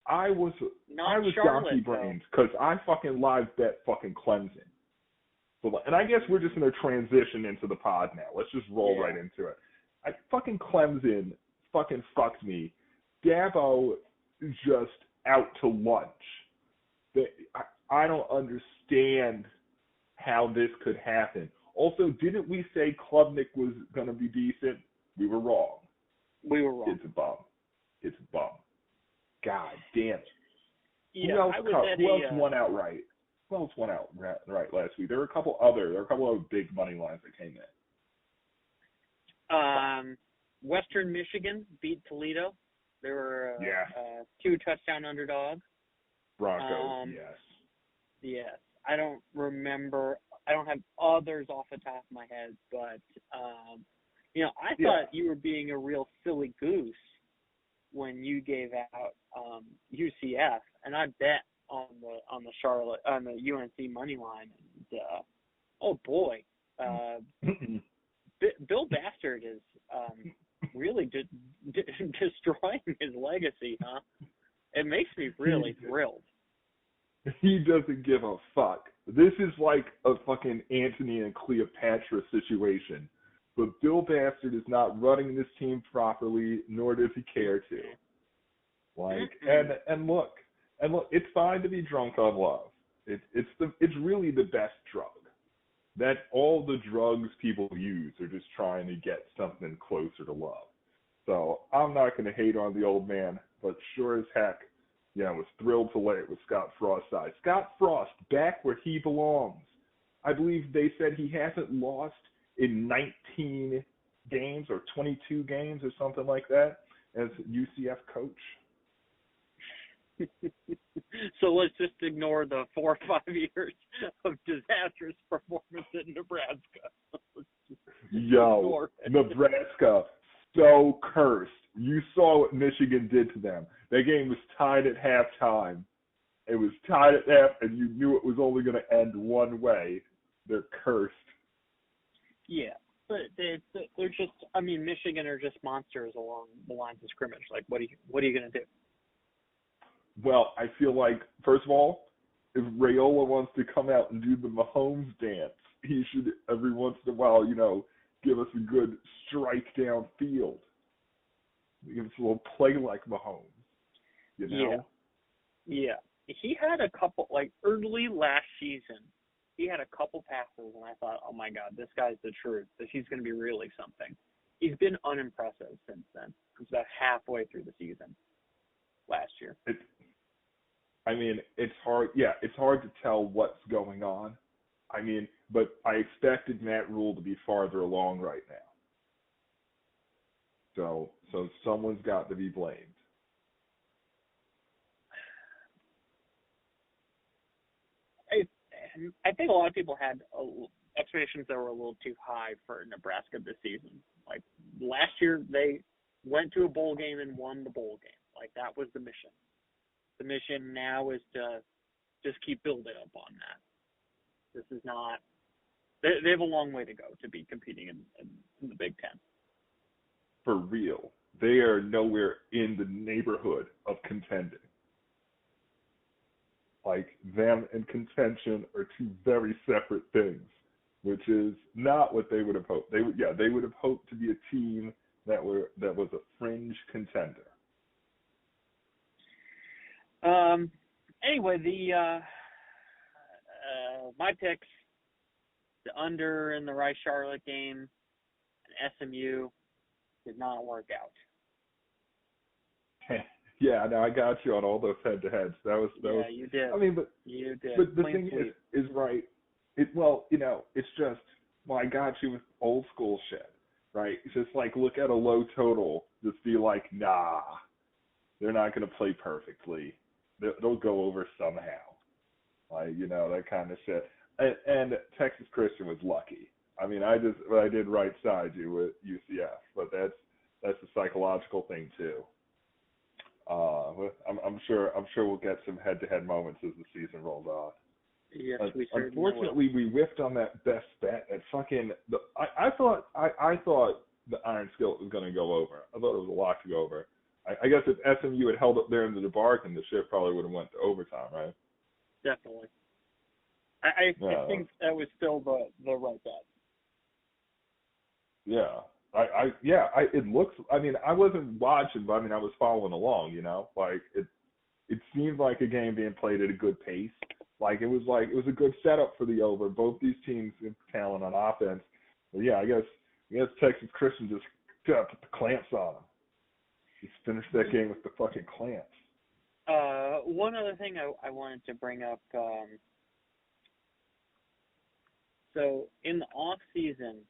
I was Not donkey Charlotte, brains because I fucking live bet fucking Clemson. So, and I guess we're just gonna transition into the pod now. Let's just roll right into it. Fucking Clemson fucking fucked me. Dabo is just out to lunch. I don't understand how this could happen. Also, didn't we say Klubnik was gonna be decent? We were wrong. We were wrong. It's a bum. It's a bum. God damn it. Yeah, Who else won outright? Who else won outright last week? There were a couple other big money lines that came in. Western Michigan beat Toledo. They were 2-touchdown underdog. Broncos, yes. Yes. I don't remember. I don't have others off the top of my head, but I thought you were being a real silly goose when you gave out UCF, and I bet on the UNC money line, and oh boy, Bill Bastard is really destroying his legacy, huh? It makes me really thrilled. He doesn't give a fuck. This is like a fucking Antony and Cleopatra situation. But Bill Bastard is not running this team properly, nor does he care to. And look, it's fine to be drunk on love. It's really the best drug. That all the drugs people use are just trying to get something closer to love. So I'm not going to hate on the old man, but sure as heck, was thrilled to lay it with Scott Frost's side. Scott Frost, back where he belongs. I believe they said he hasn't lost in 19 games or 22 games or something like that as UCF coach. So let's just ignore the 4 or 5 years of disastrous performance in Nebraska. Nebraska, so cursed. You saw what Michigan did to them. That game was tied at halftime. It was tied at half, and you knew it was only going to end one way. They're cursed. Yeah, but they're just. I mean, Michigan are just monsters along the lines of scrimmage. Like, what are you going to do? Well, I feel like, first of all, if Raiola wants to come out and do the Mahomes dance, he should every once in a while, give us a good strike down field. Give us a little play like Mahomes. Yeah. He had a couple, early last season, he had a couple passes, and I thought, oh my God, this guy's the truth. He's going to be really something. He's been unimpressive since then. It's about halfway through the season last year. It's hard. Yeah, it's hard to tell what's going on. But I expected Matt Rule to be farther along right now. So someone's got to be blamed. I think a lot of people had expectations that were a little too high for Nebraska this season. Like last year, they went to a bowl game and won the bowl game. Like that was the mission. The mission now is to just keep building up on that. This is not. They have a long way to go to be competing in the Big Ten. For real, they are nowhere in the neighborhood of contending. Like them and contention are two very separate things, which is not what they would have hoped. They would have hoped to be a team that was a fringe contender. Anyway, my picks, the under in the Rice Charlotte game, and SMU did not work out. Yeah, no, I got you on all those head-to-heads. You did. You did. But the thing is right. It's just, I got you with old school shit, right? It's just like look at a low total, just be like, nah, they're not going to play perfectly. They'll go over somehow, that kind of shit. And Texas Christian was lucky. I did right side you with UCF, but that's a psychological thing too. I'm sure we'll get some head-to-head moments as the season rolls on. Yes, we certainly Unfortunately, we whiffed on that best bet at fucking. I thought the Iron Skillet was going to go over. I thought it was a lot to go over. I guess if SMU had held up there in the debarking, the shit probably would have went to overtime, right? Definitely. I think that was still the right bet. Yeah. It looks, I mean, I wasn't watching, but I mean, I was following along, like it seemed like a game being played at a good pace. Like it was a good setup for the over. Both these teams have talent on offense. But yeah, I guess Texas Christian just put the clamps on them. Just finished that game with the fucking clamps. One other thing I wanted to bring up, so in the off season,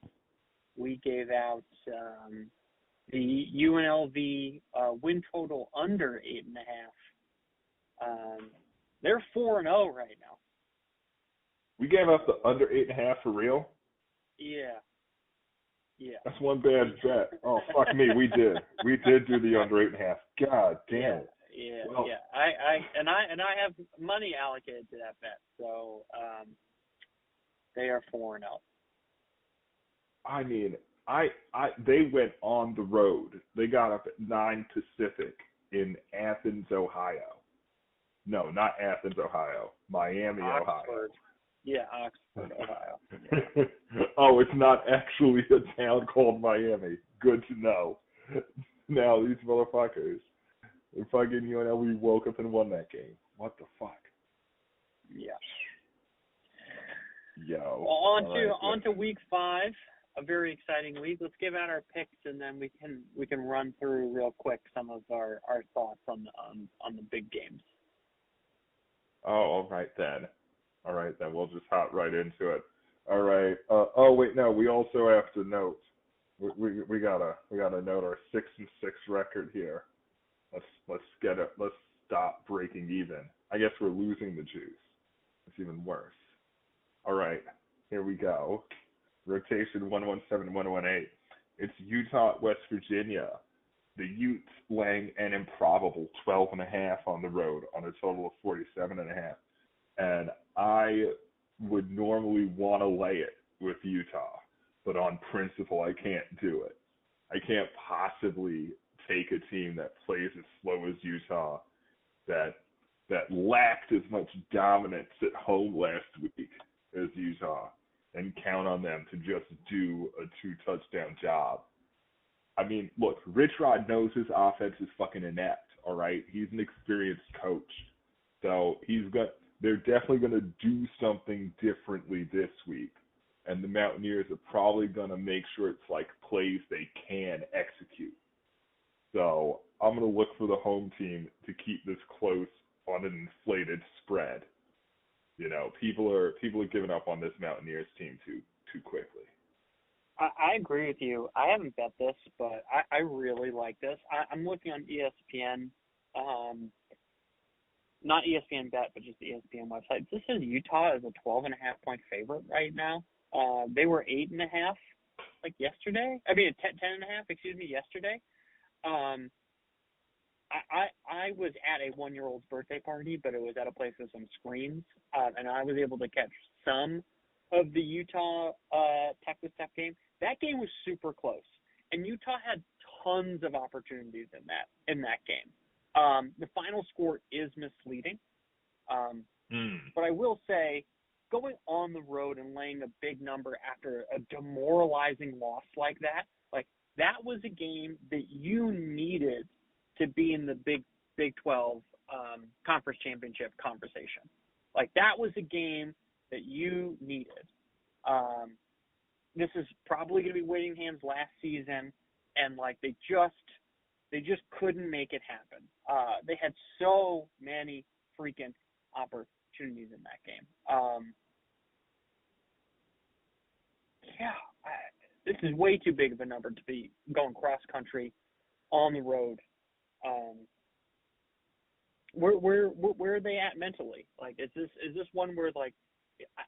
we gave out the UNLV win total under 8.5. They're 4-0 right now. We gave up the under 8.5 for real? Yeah. That's one bad bet. Oh fuck me, we did. We did do the under 8.5. God damn it. Yeah. Well, yeah. I have money allocated to that bet, so they are 4-0. I mean, they went on the road. They got up at 9 Pacific in Athens, Ohio. No, not Athens, Ohio. Miami, Oxford. Ohio. Yeah, Oxford, Ohio. Oh, it's not actually a town called Miami. Good to know. Now these motherfuckers, fucking UNLV woke up and won that game. What the fuck? Yeah. Yo. Well, on to week 5. A very exciting week. Let's give out our picks, and then we can run through real quick some of our thoughts on the big games. Oh, all right then. We'll just hop right into it. All right. Oh wait, no. We also have to note. We gotta note our 6-6 record here. Let's get it. Let's stop breaking even. I guess we're losing the juice. It's even worse. All right. Here we go. Rotation 117-118. It's Utah, West Virginia. The Utes laying an improbable 12.5 on the road on a total of 47.5. And I would normally want to lay it with Utah, but on principle, I can't do it. I can't possibly take a team that plays as slow as Utah, that lacked as much dominance at home last week as Utah, and count on them to just do a 2-touchdown job. I mean, look, Rich Rod knows his offense is fucking inept, all right? He's an experienced coach. So they're definitely going to do something differently this week. And the Mountaineers are probably going to make sure it's like plays they can execute. So I'm going to look for the home team to keep this close on an inflated spread. People are giving up on this Mountaineers team too quickly. I agree with you. I haven't bet this, but I really like this. I'm looking on ESPN, not ESPN Bet, but just the ESPN website. This says Utah is a 12.5 point favorite right now. They were 8.5 like yesterday. I mean 10.5, yesterday. I was at a 1-year-old's birthday party, but it was at a place with some screens, and I was able to catch some of the Utah Texas Tech game. That game was super close, and Utah had tons of opportunities in that game. The final score is misleading, but I will say, going on the road and laying a big number after a demoralizing loss like that was a game that you needed to be in the Big 12 conference championship conversation. Like, that was a game that you needed. This is probably going to be Whittingham's last season, and they just couldn't make it happen. They had so many freaking opportunities in that game. This is way too big of a number to be going cross country on the road. Where are they at mentally? Is this one where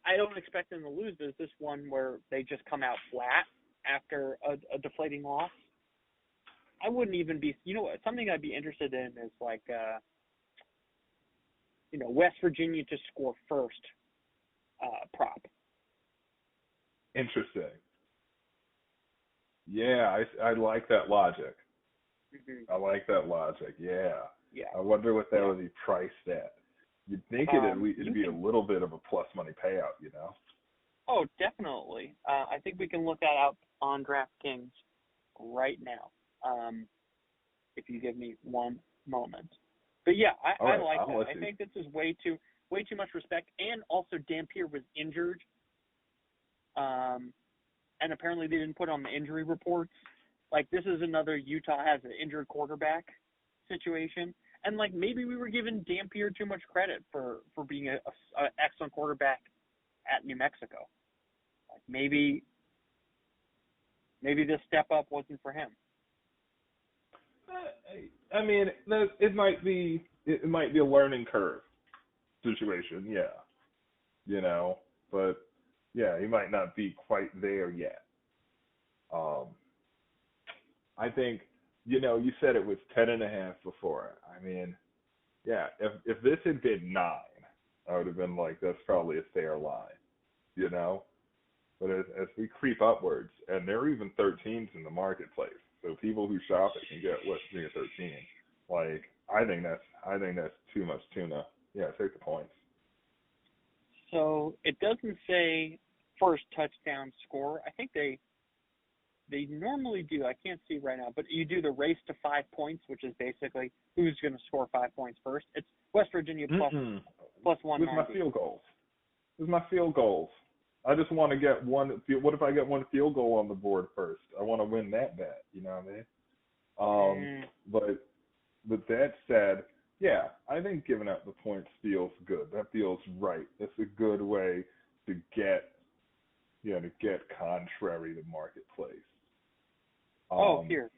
I don't expect them to lose, but is this one where they just come out flat after a deflating loss? I wouldn't even be, something I'd be interested in is West Virginia to score first prop. Interesting. Yeah, I like that logic. Hmm. I like that logic. Yeah. Yeah. I wonder what that Yeah. would be priced at. You'd think it'd You be a can. little bit of a plus money payout, you know? Oh, definitely. I think we can look that up on DraftKings right now. If you give me one moment. But yeah, All I right, like I'll that. let I you. think this is way too much respect. And also, Dampier was injured. And apparently they didn't put on the injury reports. Like, this is another Utah has an injured quarterback situation. And, like, maybe we were giving Dampier too much credit for being a excellent quarterback at New Mexico. Like, maybe this step up wasn't for him. I mean, it might be a learning curve situation, yeah. You know, but yeah, he might not be quite there yet. Um, I think, you said it was 10.5 before. I mean, yeah, if this had been 9, I would have been like, that's probably a fair line, you know. But as we creep upwards, and there are even 13s in the marketplace, so people who shop it can get what's near 13. Like, I think that's too much tuna. Yeah, take the points. So it doesn't say first touchdown score. I think they normally do. I can't see right now, but you do the race to 5 points, which is basically who's going to score 5 points first. It's West Virginia plus It was 190. my field goals. It was my field goals. I just want to get one. What if I get one field goal on the board first? I want to win that bet. You know what I mean? But with that said, yeah, I think giving out the points feels good. That feels right. It's a good way to get, contrary to marketplace. Here.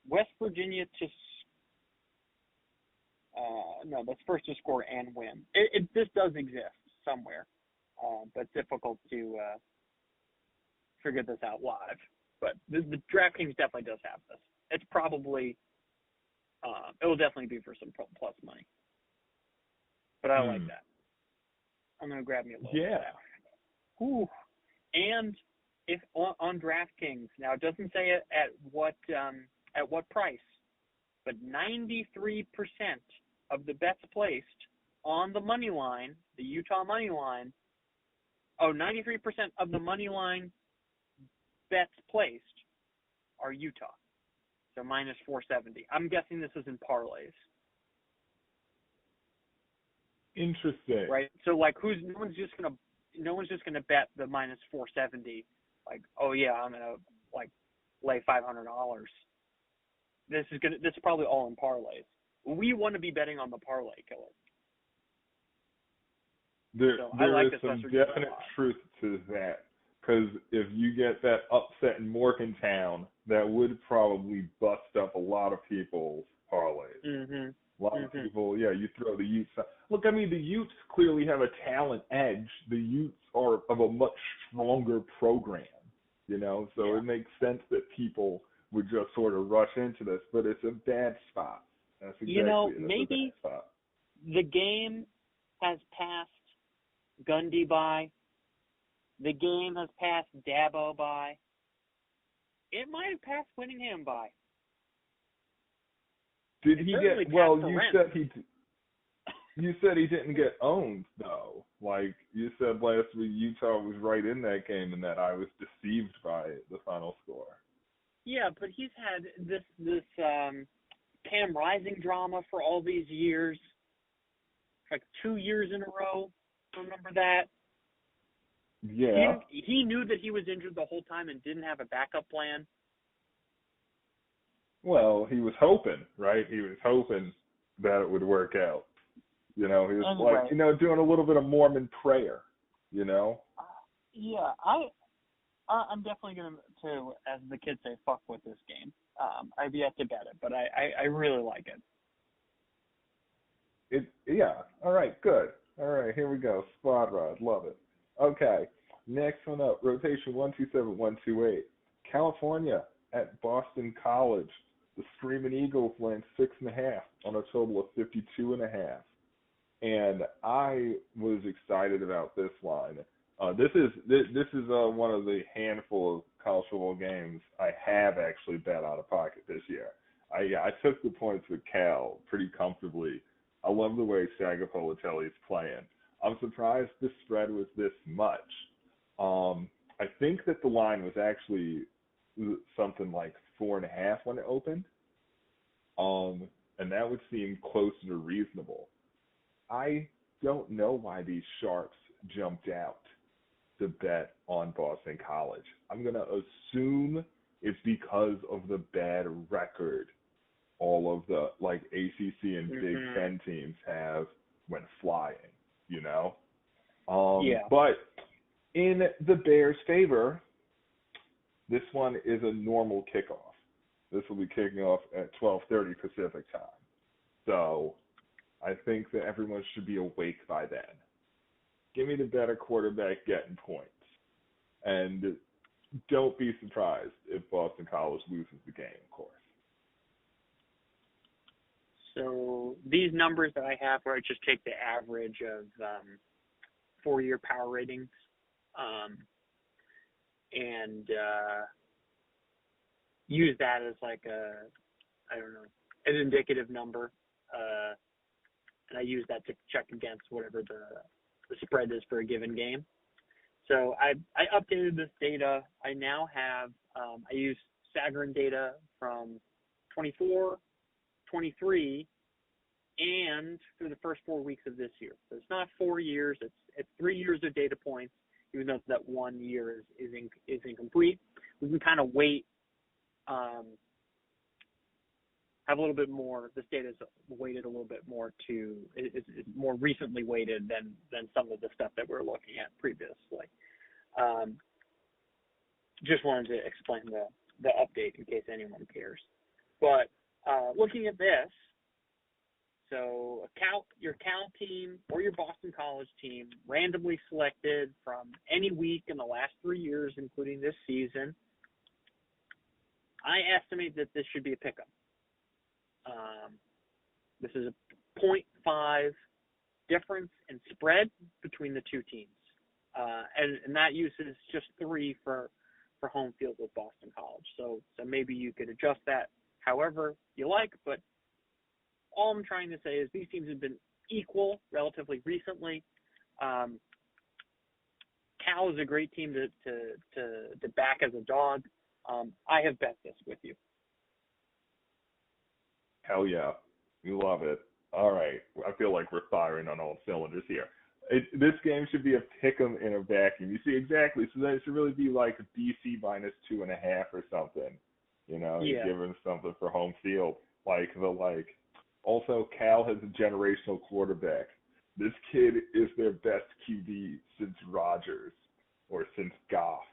West Virginia to no, that's first to score and win. This does exist somewhere, but difficult to figure this out live. But the DraftKings definitely does have this. It's probably it will definitely be for some plus money. But I like that. I'm gonna grab me a little. Yeah. Ooh. And if on DraftKings now, it doesn't say at what price, but 93% of the bets placed on the money line, the Utah money line. 93% of the money line bets placed are Utah. So minus 470. I'm guessing this is in parlays. Interesting. Right? So like no one's just gonna bet the minus 470, like, oh yeah, I'm gonna like lay $500. This is probably all in parlays. We want to be betting on the parlay killer. There is some definite truth to that. Because if you get that upset in Morgantown, that would probably bust up a lot of people's parlays. Mm-hmm. A lot of people, you throw the Utes out. Look, I mean, the Utes clearly have a talent edge. The Utes are of a much stronger program, so it makes sense that people would just sort of rush into this, but it's a bad spot. That's exactly maybe a bad spot. The game has passed Gundy by. The game has passed Dabo by. It might have passed Winningham by. Did he get? Well, you said he didn't get owned though. Like you said last week, Utah was right in that game, and that I was deceived by the final score. Yeah, but he's had this Cam Rising drama for all these years, like 2 years in a row. Remember that? Yeah. He knew that he was injured the whole time and didn't have a backup plan. Well, he was hoping, right? He was hoping that it would work out. He was like, doing a little bit of Mormon prayer, Yeah, I'm definitely going to, as the kids say, fuck with this game. I've yet to bet it, but I really like it. All right, good. All right, here we go. Squad Rod, love it. Okay, next one up, rotation 127-128. California at Boston College. The Screaming Eagles land 6.5 on a total of 52.5. And I was excited about this line. This is one of the handful of college football games I have actually bet out of pocket this year. I took the points with Cal pretty comfortably. I love the way Sagapolatelli's playing. I'm surprised the spread was this much. I think that the line was actually something like 4.5 when it opened. And that would seem closer to reasonable. I don't know why these sharps jumped out to bet on Boston College. I'm going to assume it's because of the bad record all of the like ACC and Big Ten teams have when flying, you know? Yeah. But in the Bears' favor, this one is a normal kickoff. This will be kicking off at 12:30 Pacific time. So I think that everyone should be awake by then. Give me the better quarterback getting points. And don't be surprised if Boston College loses the game, of course. So these numbers that I have, where I just take the average of 4-year power ratings, and use that as like an indicative number, and I use that to check against whatever the spread is for a given game. So I updated this data. I now have I use Sagarin data from 24, 23, and through the first 4 weeks of this year. So it's not 4 years; it's 3 years of data points. Even though that 1 year is incomplete, we can kind of wait. Have a little bit more. This data is weighted a little bit more is more recently weighted than some of the stuff that we're looking at previously. Just wanted to explain the update in case anyone cares. But looking at this, so your Cal team or your Boston College team randomly selected from any week in the last 3 years, including this season, I estimate that this should be a pickup. This is a 0.5 difference in spread between the two teams. And that uses just 3 for home field with Boston College. So maybe you could adjust that however you like, but all I'm trying to say is these teams have been equal relatively recently. Cal is a great team to back as a dog. I have bet this with you. Hell yeah. We love it. All right. I feel like we're firing on all cylinders here. This game should be a pick 'em in a vacuum. You see, exactly. So that should really be like BC minus 2.5 or something. You know, Yeah. You're giving something for home field. Also, Cal has a generational quarterback. This kid is their best QB since Rodgers or since Goff.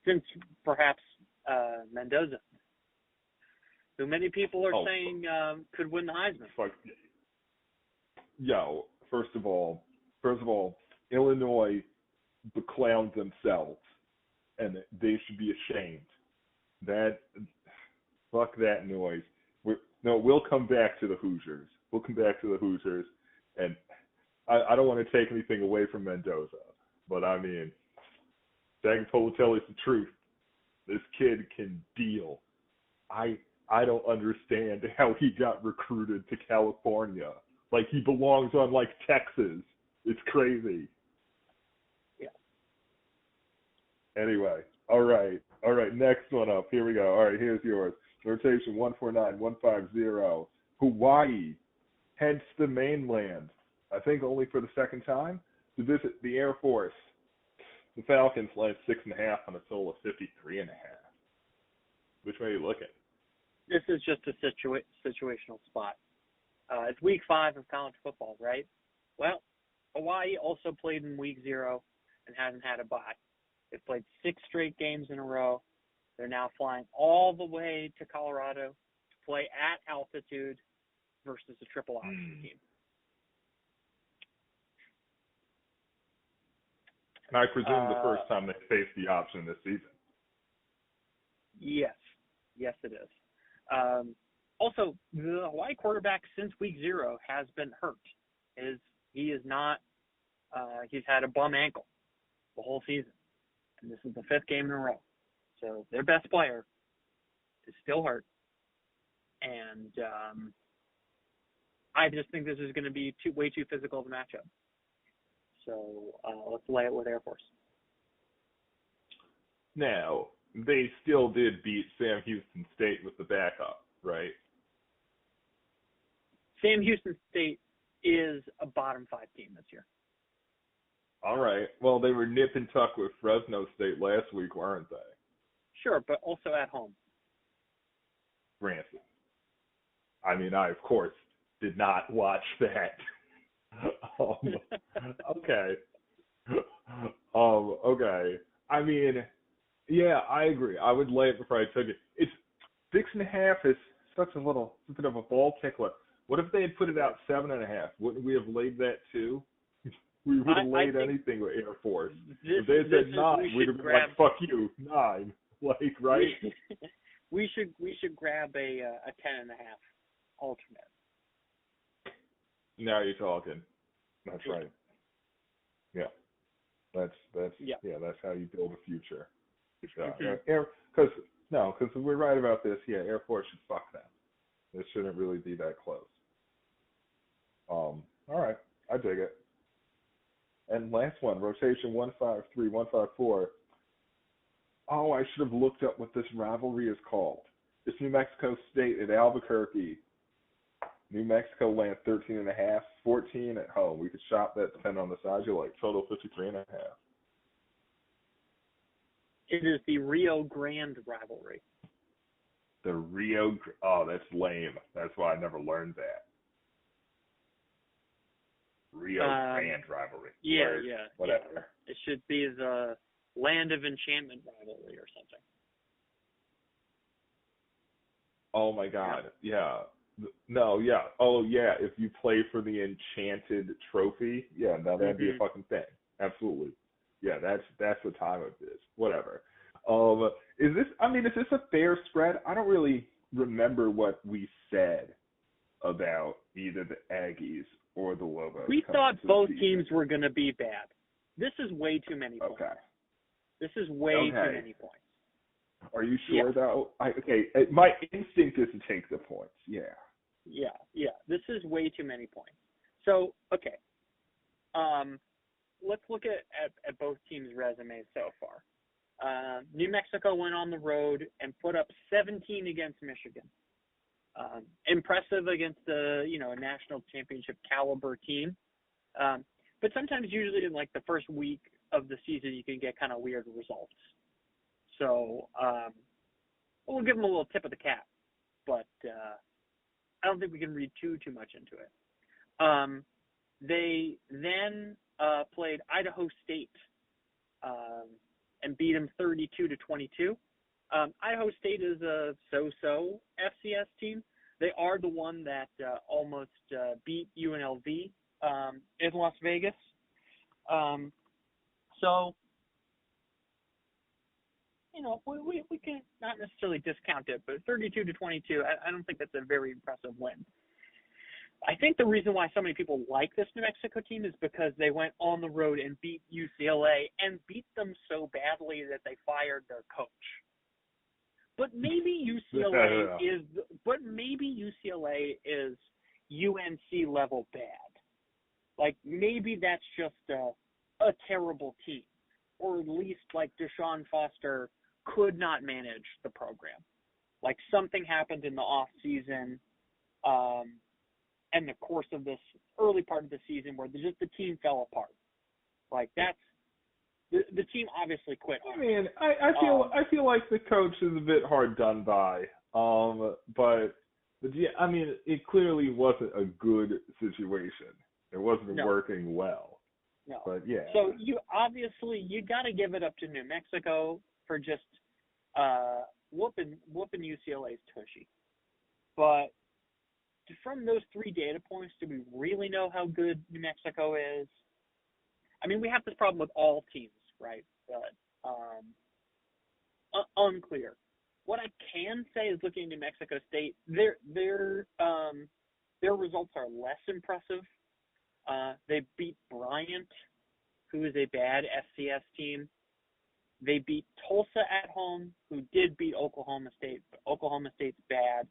Since perhaps Mendoza, who many people are saying could win the Heisman. First of all, Illinois beclowned themselves, and they should be ashamed. Fuck that noise. We'll come back to the Hoosiers. And I don't want to take anything away from Mendoza, but I mean, Sagapolatelli's the truth. This kid can deal. I don't understand how he got recruited to California. Like he belongs on like Texas. It's crazy. Yeah. Anyway, all right. Next one up. Here we go. All right, here's yours. Rotation 149-150. Hawaii heads to the mainland. I think only for the second time to visit the Air Force. The Falcons lay 6.5 on a total of 53.5. Which way are you looking? This is just a situational spot. It's week 5 of college football, right? Well, Hawaii also played in week 0 and hasn't had a bye. They've played 6 straight games in a row. They're now flying all the way to Colorado to play at altitude versus a triple option team. And I presume the first time they faced the option this season. Yes, it is. Also, the Hawaii quarterback since week 0 has been hurt. He is not. He's had a bum ankle the whole season, and this is the 5th game in a row. So their best player is still hurt, and I just think this is going to be way too physical of a matchup. So let's lay it with Air Force. Now, they still did beat Sam Houston State with the backup, right? Sam Houston State is a bottom 5 team this year. All right. Well, they were nip and tuck with Fresno State last week, weren't they? Sure, but also at home. Granted. I mean, I, of course, did not watch that. Okay. Okay. I mean, yeah, I agree. I would lay it before I took it. It's 6.5 is such a bit of a ball tickler. What if they had put it out 7.5? Wouldn't we have laid that too? We would have laid anything with Air Force. If they had said 9, we'd have been like, fuck you, 9. Like, right? We should grab a 10.5 alternate. Now you're talking. That's right. Yeah. That's that's how you build a future. Because we're right about this. Yeah, Air Force should fuck them. It shouldn't really be that close. All right, I dig it. And last one, rotation 153, 154. Oh, I should have looked up what this rivalry is called. It's New Mexico State at Albuquerque. New Mexico laying 13.5, 14 at home. We could shop that depending on the size you like. Total 53.5. It is the Rio Grande rivalry. Oh, that's lame. That's why I never learned that. Rio Grande rivalry. Yeah, Word. yeah. Whatever. Yeah. It should be the Land of Enchantment rivalry or something. Oh my God. Yeah. No, yeah. Oh yeah. If you play for the Enchanted Trophy, yeah, now that'd be a fucking thing. Absolutely. Yeah, that's what time it is. Whatever. Is this a fair spread? I don't really remember what we said about either the Aggies or the Lobos. We thought both teams were going to be bad. This is way too many points. Okay. This is way too many points. Are you sure, though? My instinct is to take the points. Yeah. Yeah. This is way too many points. So, okay. Let's look at both teams' resumes so far. New Mexico went on the road and put up 17 against Michigan. Impressive against a national championship caliber team. But sometimes, usually in like the first week of the season, you can get kind of weird results. So we'll give them a little tip of the cap, but I don't think we can read too much into it. They then played Idaho State and beat them 32-22. Idaho State is a so-so FCS team. They are the one that almost beat UNLV in Las Vegas. So, we can not necessarily discount it, but 32-22, I don't think that's a very impressive win. I think the reason why so many people like this New Mexico team is because they went on the road and beat UCLA and beat them so badly that they fired their coach. But maybe UCLA is UNC level bad. Like maybe that's just a terrible team, or at least like Deshaun Foster could not manage the program. Like something happened in the off season, and the course of this early part of the season where the team fell apart. Like that's the team obviously quit. I mean, I feel like the coach is a bit hard done by. But it clearly wasn't a good situation. It wasn't working well. No. But yeah. So you got to give it up to New Mexico for just whooping UCLA's tushy. But from those 3 data points, do we really know how good New Mexico is? I mean, we have this problem with all teams, right? But unclear. What I can say is looking at New Mexico State, their results are less impressive. They beat Bryant, who is a bad FCS team. They beat Tulsa at home, who did beat Oklahoma State, but Oklahoma State's bad.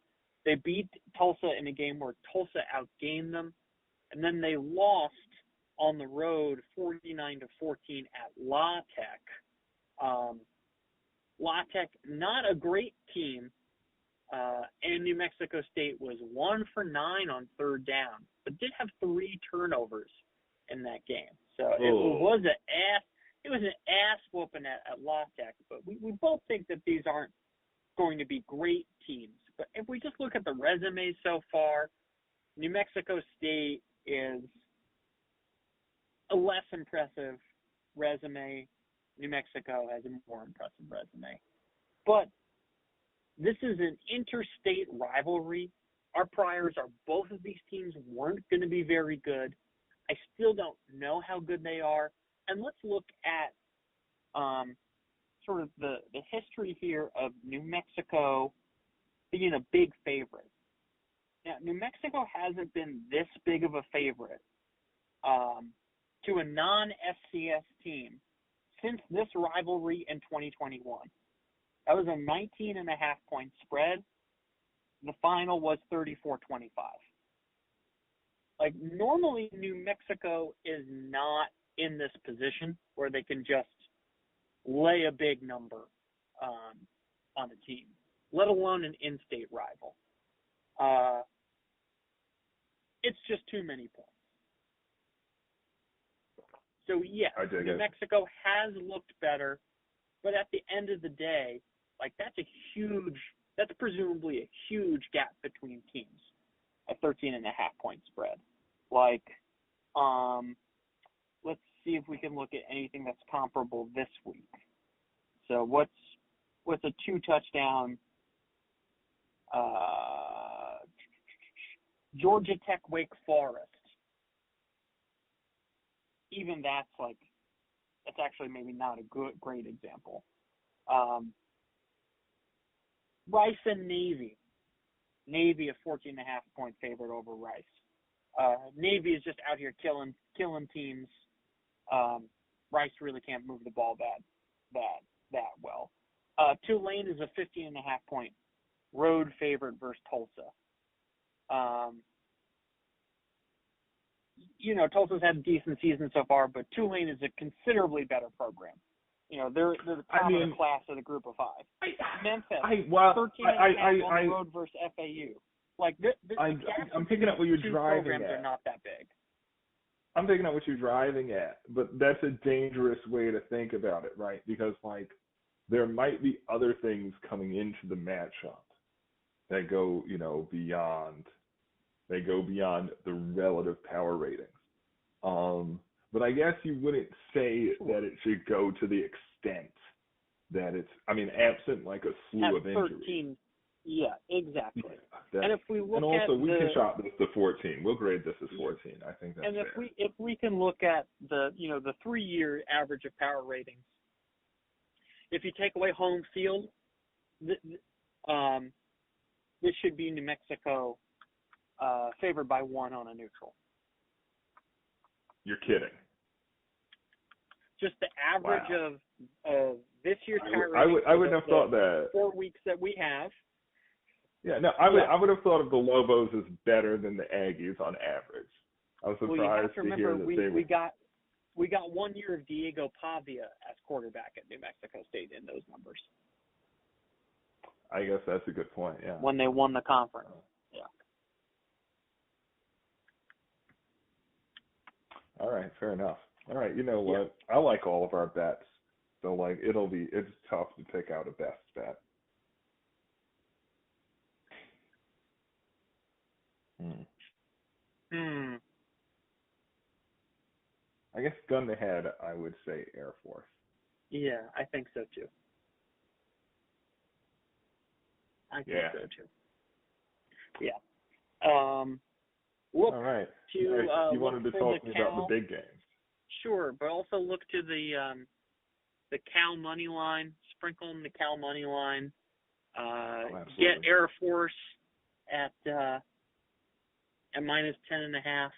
They beat Tulsa in a game where Tulsa outgained them, and then they lost on the road 49-14 at La Tech. La Tech, not a great team, and New Mexico State was 1 for 9 on third down, but did have 3 turnovers in that game. So it was an ass whooping at La Tech, but we both think that these aren't going to be great teams. But if we just look at the resumes so far, New Mexico State is a less impressive resume. New Mexico has a more impressive resume. But this is an interstate rivalry. Our priors are both of these teams weren't going to be very good. I still don't know how good they are. And let's look at sort of the history here of New Mexico being a big favorite. Now, New Mexico hasn't been this big of a favorite to a non-FCS team since this rivalry in 2021. That was a 19.5-point spread. The final was 34-25. Like, normally New Mexico is not in this position where they can just lay a big number on a team, let alone an in-state rival. It's just too many points. So, yeah, New Mexico has looked better, but at the end of the day, like, that's presumably a huge gap between teams, a 13.5-point spread. Like, let's see if we can look at anything that's comparable this week. So what's a 2-touchdown Georgia Tech Wake Forest? Even that's actually maybe not a great example. Rice and Navy. Navy a 14.5-point favorite over Rice. Navy is just out here killing teams. Rice really can't move the ball that well. Tulane is a 15.5-point road favorite versus Tulsa. Tulsa's had a decent season so far, but Tulane is a considerably better program. They're the top of the class of the group of 5. Memphis, 13.5 on the road versus FAU. Like, I'm picking up what you're driving at. Are not that big. I'm picking up what you're driving at, but that's a dangerous way to think about it, right? Because, like, there might be other things coming into the matchup that go, beyond the relative power ratings. But I guess you wouldn't say that it should go to the extent that it's, absent like a slew of injuries. 13, yeah, exactly. Yeah, and if we look we can chop this to 14. We'll grade this as 14. I think that's fair. And if we can look at the 3-year average of power ratings, if you take away home field, this should be New Mexico favored by 1 on a neutral. You're kidding. Just the average of this year's power ratings. I wouldn't have thought that. 4 weeks that we have. Yeah, no, I would have thought of the Lobos as better than the Aggies on average. I was surprised you have to remember, hear that we got 1 year of Diego Pavia as quarterback at New Mexico State in those numbers. I guess that's a good point, yeah. When they won the conference, yeah. All right, fair enough. All right, you know what? Yeah. I like all of our bets. So, like, it's tough to pick out a best bet. I guess gun to head, I would say Air Force. Yeah, I think so too. Yeah. Look all right. To you wanted to talk to me about the big games. Sure, but also look to the Cal money line. Sprinkle in the Cal money line. absolutely. Get Air Force at minus 10.5.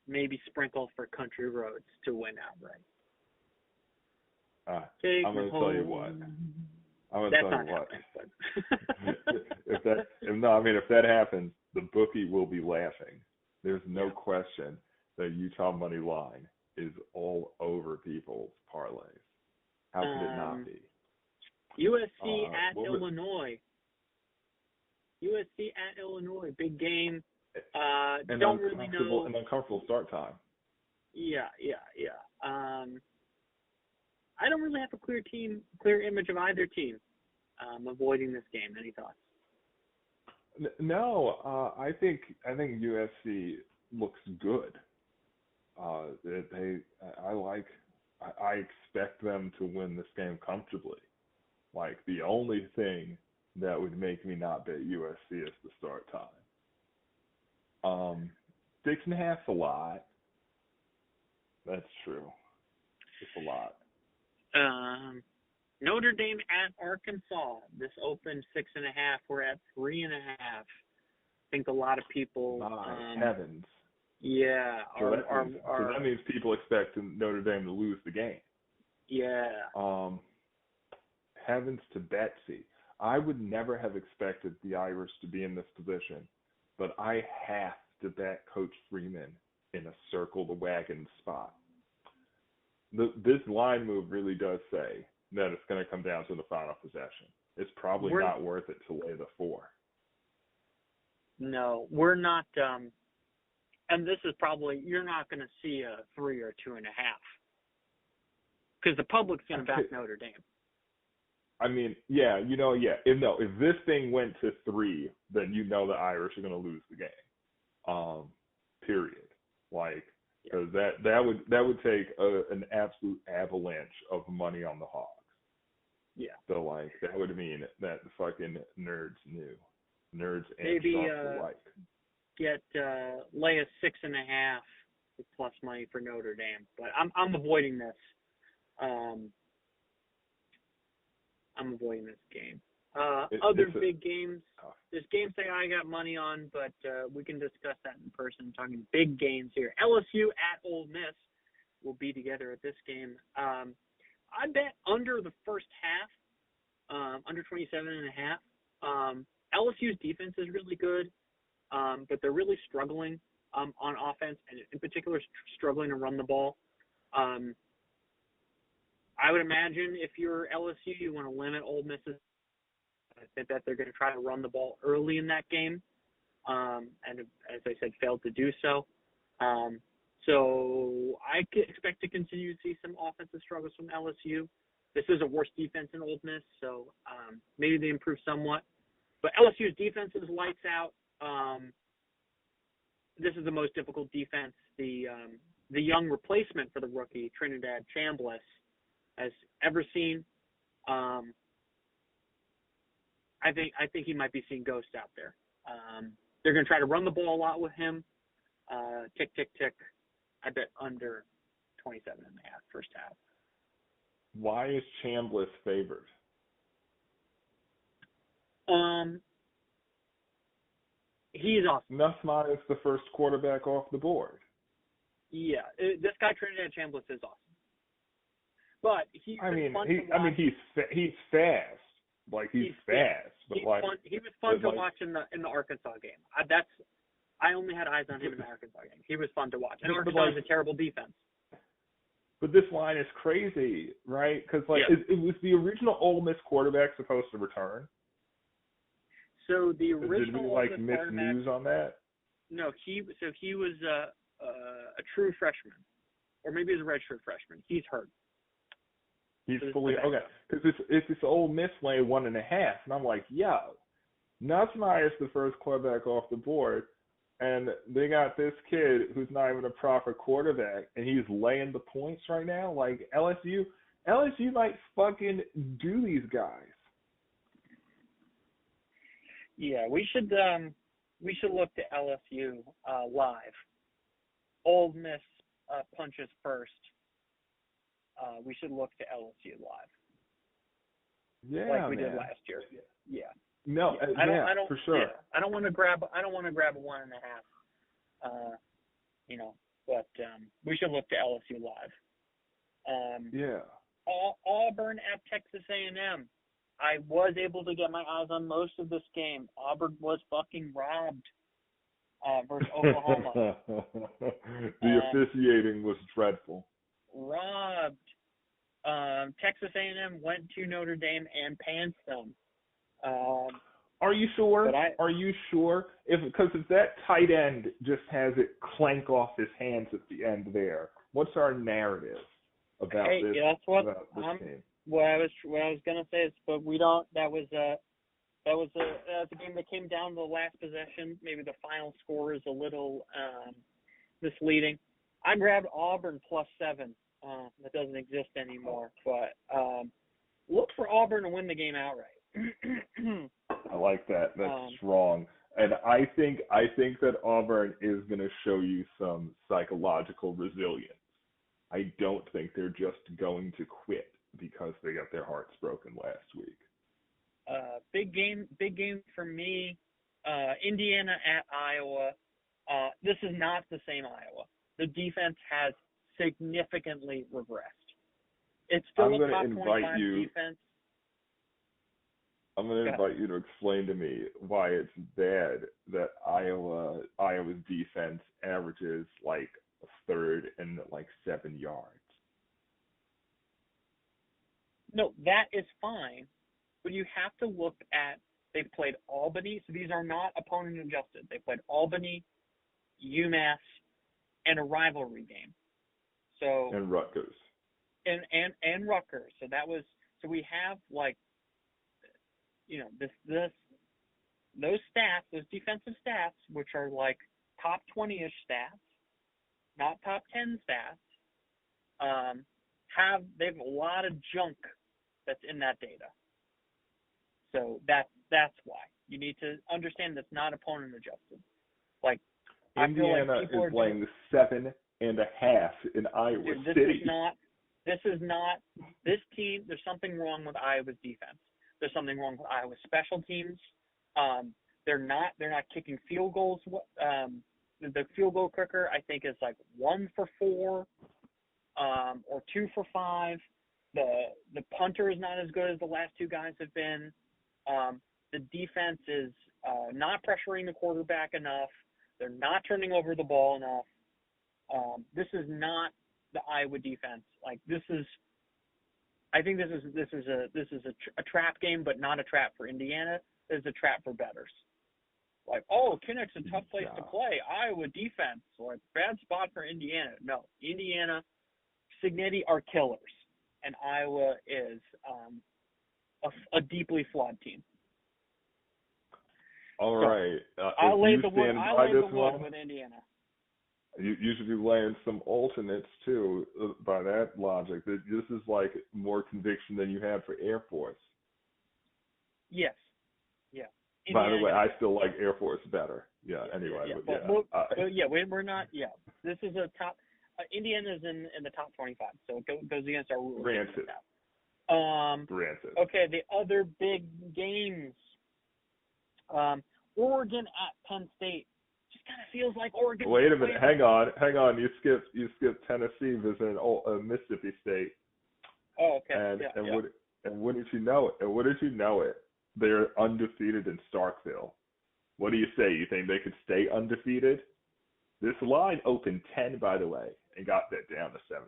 Maybe sprinkle for Country Roads to win outright. I'm going to tell you what. That's not happening. If that happens, the bookie will be laughing. There's no question that Utah money line is all over people's parlays. How could it not be? USC at Illinois. USC at Illinois, big game. Don't really know. An uncomfortable start time. Yeah. I don't really have a clear image of either team. Avoiding this game. Any thoughts? No, I think USC looks good. I expect them to win this game comfortably. Like, the only thing that would make me not bet USC is the start time. 6.5's a lot. That's true. It's a lot. Notre Dame at Arkansas. This opened 6.5. We're at 3.5. I think a lot of people. Heavens. Yeah. So that means people expect Notre Dame to lose the game. Yeah. Heavens to Betsy. I would never have expected the Irish to be in this position, but I have to bet Coach Freeman in a circle the wagon spot. This line move really does say that it's going to come down to the final possession. It's probably not worth it to lay the 4. No, we're not. And this is probably, you're not going to see a 3 or 2.5 because the public's going to back Notre Dame. I mean, if this thing went to 3, then the Irish are going to lose the game. Period. Because that would take an absolute avalanche of money on the Hogs. Yeah. So that would mean that the fucking nerds knew. Nerds and maybe alike. Get lay a 6.5 with plus money for Notre Dame, but I'm avoiding this. I'm avoiding this game. Other big games. There's games that I got money on, but we can discuss that in person. I'm talking big games here. LSU at Ole Miss will be together at this game. I bet under the first half, under 27.5. LSU's defense is really good, but they're really struggling on offense, and in particular struggling to run the ball. I would imagine if you're LSU, you want to limit Ole Miss's. I think that they're going to try to run the ball early in that game, and as I said, failed to do so. So I expect to continue to see some offensive struggles from LSU. This is a worse defense in Ole Miss, so maybe they improve somewhat. But LSU's defense is lights out. This is the most difficult defense the young replacement for the rookie, Trinidad Chambliss, has ever seen. I think he might be seeing ghosts out there. They're going to try to run the ball a lot with him. Tick, tick, tick. I bet under 27.5 first half. Why is Chambliss favored? He's awesome. Nussmeier is the first quarterback off the board. Yeah, this guy Trinidad Chambliss is awesome. But he's fast. He's fast. But he was fun to watch in the Arkansas game. I only had eyes on him in the Arkansas game. He was fun to watch. And Arkansas is a terrible defense. But this line is crazy, right? Because it was the original Ole Miss quarterback supposed to return. So the original Did we miss news on that? No, he was a true freshman, or maybe he was a redshirt freshman. He's hurt. He's fully okay because it's this Ole Miss laying 1.5, and I'm like, Nussmeier is the first quarterback off the board, and they got this kid who's not even a proper quarterback, and he's laying the points right now. Like LSU might fucking do these guys. Yeah, we should look to LSU live. Ole Miss punches first. We should look to LSU live. Yeah, we did man. last year. Yeah. No, Yeah. I don't. for sure. Yeah. I don't want to grab a 1.5. But we should look to LSU live. Yeah. Auburn at Texas A&M. I was able to get my eyes on most of this game. Auburn was fucking robbed versus Oklahoma. The officiating was dreadful. Robbed. Texas A&M went to Notre Dame and pantsed them. Are you sure? But Are you sure? Because if that tight end just has it clank off his hands at the end there, what's our narrative about this? That's what game? What I was gonna say is, but we don't. That was a game that came down to the last possession. Maybe the final score is a little misleading. I grabbed Auburn +7. That doesn't exist anymore. But look for Auburn to win the game outright. I like that. That's strong. And I think that Auburn is going to show you some psychological resilience. I don't think they're just going to quit because they got their hearts broken last week. Big game for me. Indiana at Iowa. This is not the same Iowa. The defense has significantly regressed. It's still a top 25 defense. I'm going to invite you to explain to me why it's bad that Iowa's defense averages like a third and like 7 yards. No, that is fine, but you have to look at, they've played Albany, so these are not opponent adjusted. They played Albany, UMass, and a rivalry game. So and Rutgers. And Rutgers. So we have like, those stats, those defensive stats, which are like top 20-ish stats, not top 10 stats, they have a lot of junk that's in that data. So that's why you need to understand that's not opponent adjusted. Like Indiana is playing 7.5 in Iowa City. This team. There's something wrong with Iowa's defense. There's something wrong with Iowa's special teams. They're not kicking field goals. The field goal kicker, I think, is like 1 for 4, or 2 for 5. The punter is not as good as the last two guys have been. The defense is not pressuring the quarterback enough. They're not turning over the ball enough. This is not the Iowa defense. Like I think this is a trap game, but not a trap for Indiana. This is a trap for bettors. Like, Kinnick's a tough place to play. Iowa defense, like bad spot for Indiana. No, Indiana, Cignetti are killers, and Iowa is a deeply flawed team. All right. I laid the wood with Indiana. You should be laying some alternates too. By that logic, this is like more conviction than you had for Air Force. Yes. Yeah. By the way, I still like Air Force better. Yeah. Anyway. We're not. Yeah. This is a top. Indiana's in the top 25, so it goes against our rules. Granted. Okay. The other big games. Oregon at Penn State. Just kind of feels like Oregon. Wait a minute. Hang on. You skipped Tennessee visiting Mississippi State. Oh, okay. And wouldn't you know it? They're undefeated in Starkville. What do you say? You think they could stay undefeated? This line opened 10, by the way, and got that down to 7.5.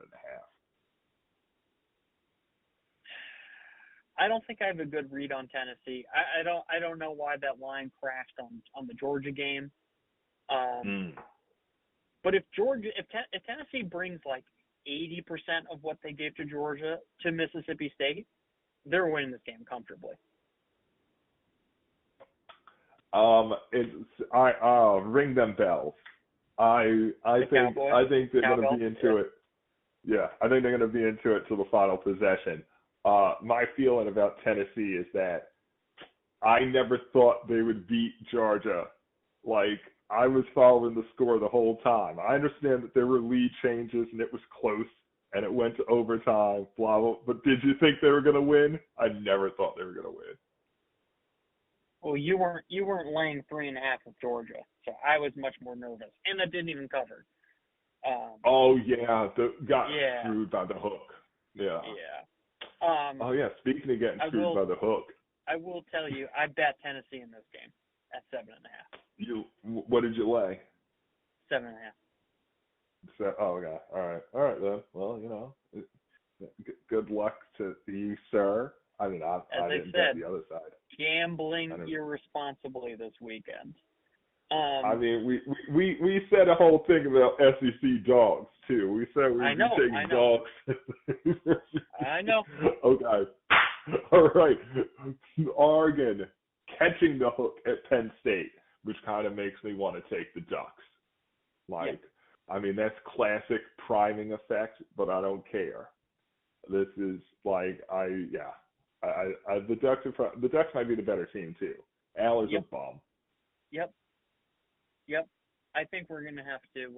I don't think I have a good read on Tennessee. I don't know why that line crashed on the Georgia game. But if Tennessee brings like 80% of what they gave to Georgia to Mississippi State, they're winning this game comfortably. Ring them bells. I think they're going to be into it. Yeah, I think they're going to be into it till the final possession. My feeling about Tennessee is that I never thought they would beat Georgia. Like, I was following the score the whole time. I understand that there were lead changes and it was close, and it went to overtime, blah, blah. But did you think they were going to win? I never thought they were going to win. Well, you weren't laying 3.5 with Georgia, so I was much more nervous, and that didn't even cover. Oh yeah, got screwed by the hook. Yeah. Yeah. Oh yeah, speaking of getting screwed by the hook, I will tell you, I bet Tennessee in this game at 7.5. What did you lay? 7.5. So, oh okay, all right then. Well, good luck to you, sir. I mean, I didn't bet the other side. Gambling irresponsibly this weekend. I mean, we said a whole thing about SEC dogs too. We said we were taking dogs. I know. Okay. All right. Oregon catching the hook at Penn State, which kind of makes me want to take the Ducks. I mean, that's classic priming effect, but I don't care. This is the Ducks might be the better team too. Al is a bum. Yep. I think we're gonna have to.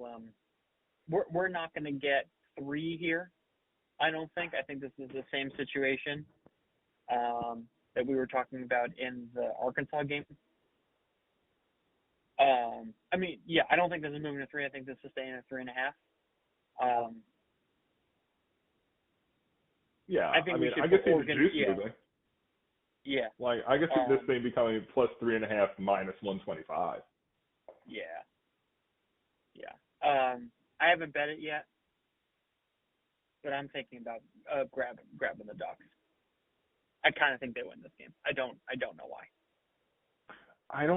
We're not gonna get 3 here. I don't think. I think this is the same situation that we were talking about in the Arkansas game. I mean, I don't think this is moving to 3. I think this is staying at 3.5. I think I guess the juice moving. Yeah. I guess this thing becoming plus 3.5 minus 125. Yeah. I haven't bet it yet, but I'm thinking about grabbing the Ducks. I kind of think they win this game. I don't know why. I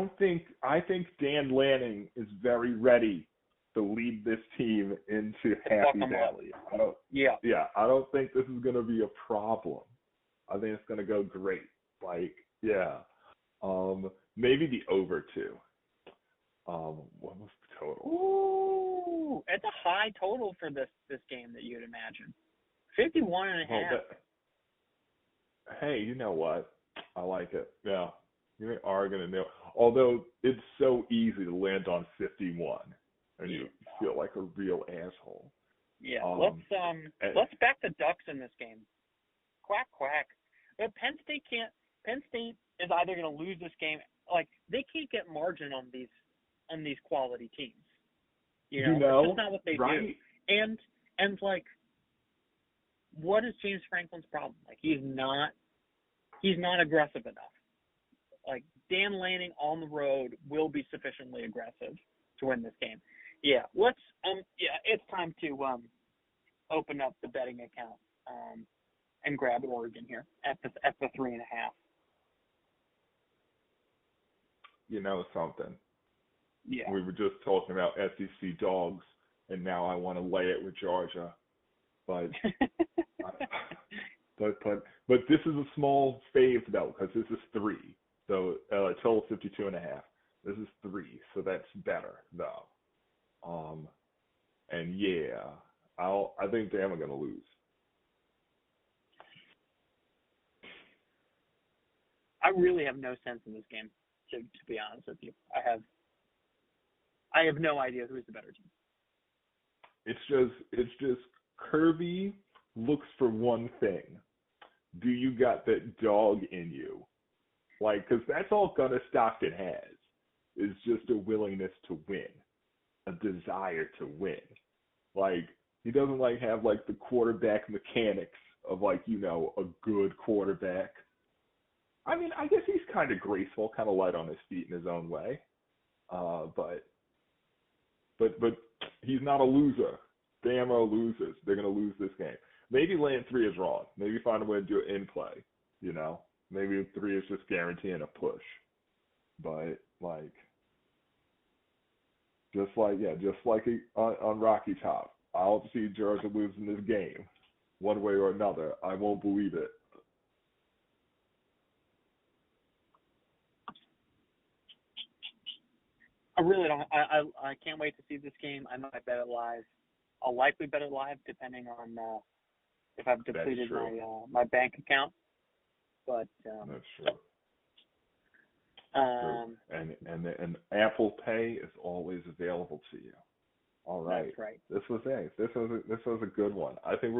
think Dan Lanning is very ready to lead this team into Happy Valley. I don't think this is going to be a problem. I think it's going to go great. Maybe the over 2. What was the total? Ooh, it's a high total for this game that you'd imagine. 51.5. Hey, you know what? I like it. Yeah. You are going to know. Although it's so easy to land on 51, and you feel like a real asshole. Yeah. Let's back the Ducks in this game. Quack quack. But Penn State is either going to lose this game. They can't get margin on these quality teams. It's just not what they do. And what is James Franklin's problem? He's not aggressive enough. Dan Lanning on the road will be sufficiently aggressive to win this game. Yeah, let's it's time to open up the betting account and grab Oregon here at the 3.5. You know something? Yeah. We were just talking about SEC dogs, and now I want to lay it with Georgia, but but this is a small fave though, because this is 3. So total 52.5. This is 3, so that's better though. And I think Bama gonna lose. I really have no sense in this game, to be honest with you. I have no idea who's the better team. It's just Kirby looks for one thing. Do you got that dog in you? Because that's all Gunnar Stockton has, is just a willingness to win, a desire to win. He doesn't have the quarterback mechanics of a good quarterback. I mean, I guess he's kind of graceful, kind of light on his feet in his own way. But he's not a loser. Bama losers. They're going to lose this game. Maybe laying 3 is wrong. Maybe find a way to do it in play. Maybe 3 is just guaranteeing a push. But just like on Rocky Top, I'll see Georgia losing this game, one way or another. I won't believe it. I really don't. I can't wait to see this game. I might bet it live. I'll likely bet it live, depending on if I've depleted my bank account. But that's true. And Apple Pay is always available to you. All right. That's right. This was a good one. I think we're